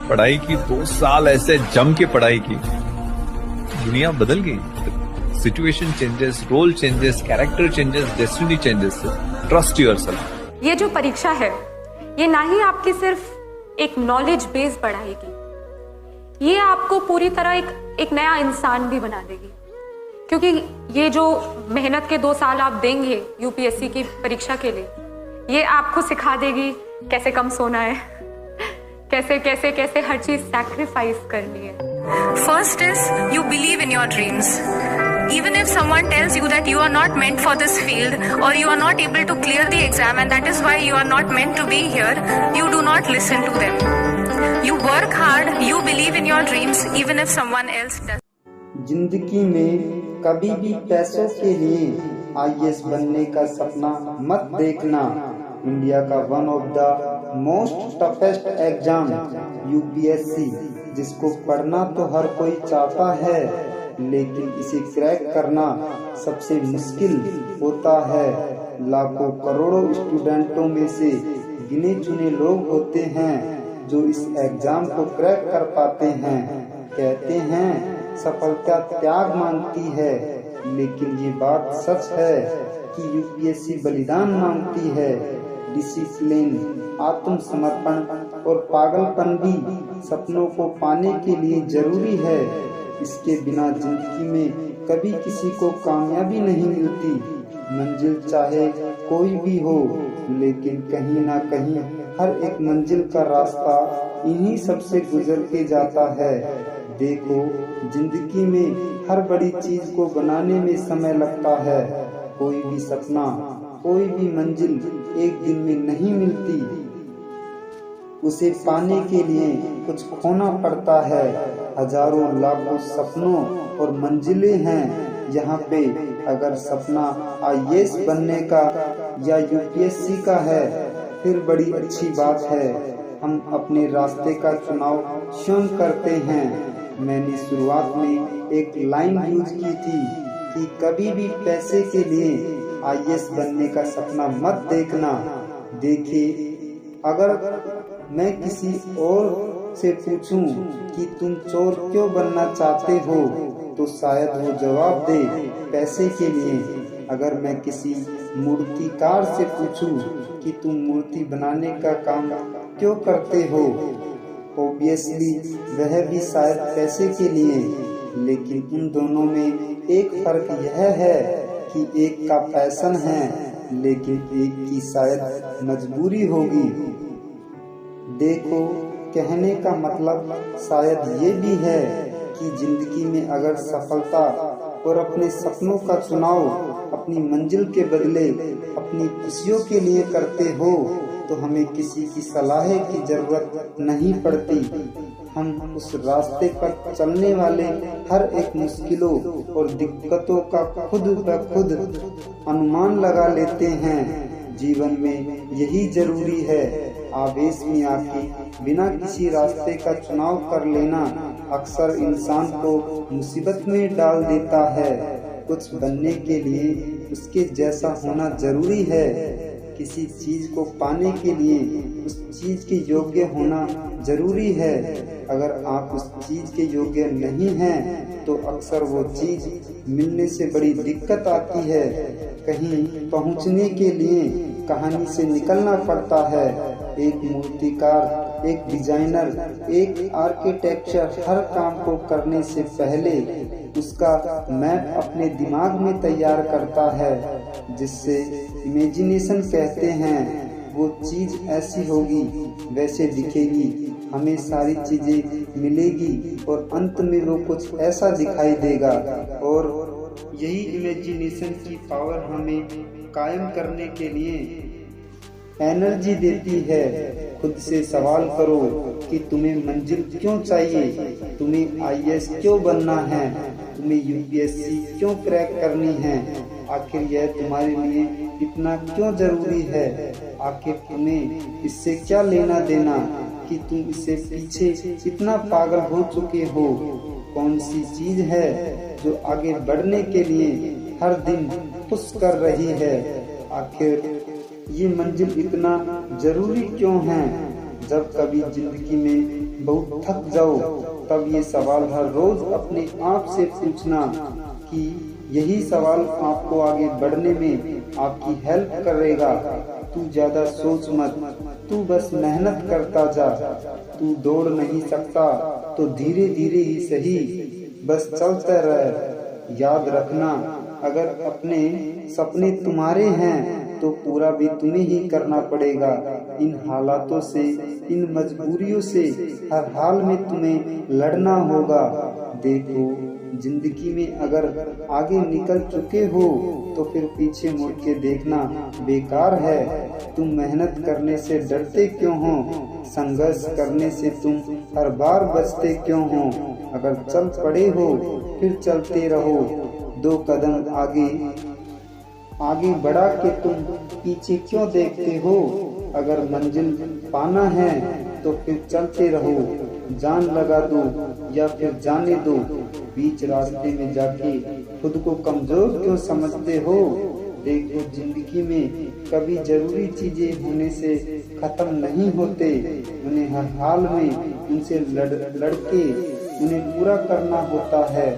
पढ़ाई की, 2 साल ऐसे जम के पढ़ाई की, दुनिया बदल गई। Situation changes, role changes, character changes, destiny changes. Trust yourself. ये जो परीक्षा है, ये ना ही आपकी सिर्फ एक नॉलेज बेस बढ़ाएगी, ये आपको पूरी तरह एक नया इंसान भी बना देगी। क्योंकि ये जो मेहनत के 2 साल आप देंगे यूपीएससी की परीक्षा के लिए, ये आपको सिखा देगी कैसे कम सोना है, कैसे कैसे कैसे हर चीज सैक्रिफाइस करनी है। First is you believe in your dreams. Even if someone tells you that you are not meant for this field or you are not able to clear the exam and that is why you are not meant to be here, you do not listen to them. You work hard, you believe in your dreams even if someone else does. जिंदगी में कभी भी पैसों के लिए IAS बनने का सपना मत देखना। इंडिया का one of the most toughest exam UPSC, जिसको पढ़ना तो हर कोई चाहता है, लेकिन इसे क्रैक करना सबसे मुश्किल होता है। लाखों करोड़ों स्टूडेंटों में से गिने चुने लोग होते हैं जो इस एग्जाम को क्रैक कर पाते हैं। कहते हैं सफलता त्याग मांगती है, लेकिन ये बात सच है कि यूपीएससी बलिदान मांगती है। डिसिप्लिन, आत्मसमर्पण और पागलपन भी सपनों को पाने के लिए जरूरी है। इसके बिना जिंदगी में कभी किसी को कामयाबी नहीं मिलती। मंजिल चाहे कोई भी हो, लेकिन कहीं ना कहीं हर एक मंजिल का रास्ता इन्हीं सबसे गुजर के जाता है। देखो, जिंदगी में हर बड़ी चीज को बनाने में समय लगता है। कोई भी सपना, कोई भी मंजिल एक दिन में नहीं मिलती। उसे पाने के लिए कुछ खोना पड़ता है। हजारों लाखों सपनों और मंजिलें हैं यहाँ पे। अगर सपना आईएएस बनने का या यूपीएससी का है, फिर बड़ी अच्छी बात है। हम अपने रास्ते का चुनाव स्वयं करते हैं। मैंने शुरुआत में एक लाइन यूज की थी कि कभी भी पैसे के लिए आईएएस बनने का सपना मत देखना। देखिए, अगर मैं किसी और से पूछूं कि तुम चोर क्यों बनना चाहते हो, तो शायद वो जवाब दे पैसे के लिए। अगर मैं किसी मूर्तिकार से पूछूं कि तुम मूर्ति बनाने का काम क्यों करते हो, ऑब्वियसली वह भी शायद पैसे के लिए। लेकिन उन दोनों में एक फर्क यह है कि एक का पैशन है, लेकिन एक की शायद मजबूरी होगी। देखो, कहने का मतलब शायद ये भी है कि जिंदगी में अगर सफलता और अपने सपनों का चुनाव अपनी मंजिल के बदले अपनी खुशियों के लिए करते हो, तो हमें किसी की सलाह की जरूरत नहीं पड़ती। हम उस रास्ते पर चलने वाले हर एक मुश्किलों और दिक्कतों का खुद ब खुद अनुमान लगा लेते हैं। जीवन में यही जरूरी है। आवेश में आके बिना किसी रास्ते का चुनाव कर लेना अक्सर इंसान को मुसीबत में डाल देता है। कुछ बनने के लिए उसके जैसा होना जरूरी है। किसी चीज को पाने के लिए उस चीज के योग्य होना जरूरी है। अगर आप उस चीज के योग्य नहीं हैं, तो अक्सर वो चीज मिलने से बड़ी दिक्कत आती है। कहीं पहुंचने के लिए कहानी से निकलना पड़ता है। एक मूर्तिकार, एक डिजाइनर, एक आर्किटेक्चर हर काम को करने से पहले उसका मैप अपने दिमाग में तैयार करता है, जिससे इमेजिनेशन कहते हैं। वो चीज ऐसी होगी, वैसे दिखेगी, हमें सारी चीजें मिलेगी और अंत में वो कुछ ऐसा दिखाई देगा। और यही इमेजिनेशन की पावर हमें कायम करने के लिए एनर्जी देती है। खुद से सवाल करो कि तुम्हें मंजिल क्यों चाहिए, तुम्हें आईएएस क्यों बनना है, तुम्हें यूपीएससी क्यों क्रैक करनी है, आखिर यह तुम्हारे लिए इतना क्यों जरूरी है, आखिर तुम्हें इससे क्या लेना देना कि तुम इससे पीछे इतना पागल हो चुके हो। कौन सी चीज है जो आगे बढ़ने के लिए हर दिन पुश कर रही है। आखिर ये मंजिल इतना जरूरी क्यों है। जब कभी जिंदगी में बहुत थक जाओ, तब ये सवाल हर रोज अपने आप से पूछना कि यही सवाल आपको आगे बढ़ने में आपकी हेल्प करेगा। तू ज्यादा सोच मत, तू बस मेहनत करता जा। तू दौड़ नहीं सकता तो धीरे धीरे ही सही, बस चलता रह। याद रखना, अगर अपने सपने तुम्हारे हैं तो पूरा भी तुम्हें ही करना पड़ेगा। इन हालातों से, इन मजबूरियों से हर हाल में तुम्हें लड़ना होगा। देखो, जिंदगी में अगर आगे निकल चुके हो तो फिर पीछे मुड़ के देखना बेकार है। तुम मेहनत करने से डरते क्यों हो? संघर्ष करने से तुम हर बार बचते क्यों हो? अगर चल पड़े हो फिर चलते रहो। 2 कदम आगे बढ़ा के तुम पीछे क्यों देखते हो? अगर मंजिल पाना है तो फिर चलते रहो। जान लगा दो या फिर जाने दो, बीच रास्ते में जाके खुद को कमजोर क्यों समझते हो? देखो, जिंदगी में कभी जरूरी चीजें होने से खत्म नहीं होते, उन्हें हर हाल में उनसे लड़के उन्हें पूरा करना होता है।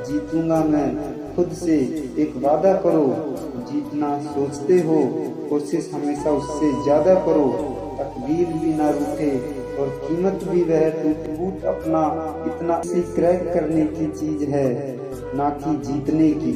जीतूंगा मैं, खुद से एक वादा करो। जीतना सोचते हो, कोशिश हमेशा उससे ज्यादा करो। तकदीर भी ना रूठे और कीमत भी वह टूट अपना इतना सी क्रैक करने की चीज है, ना कि जीतने की।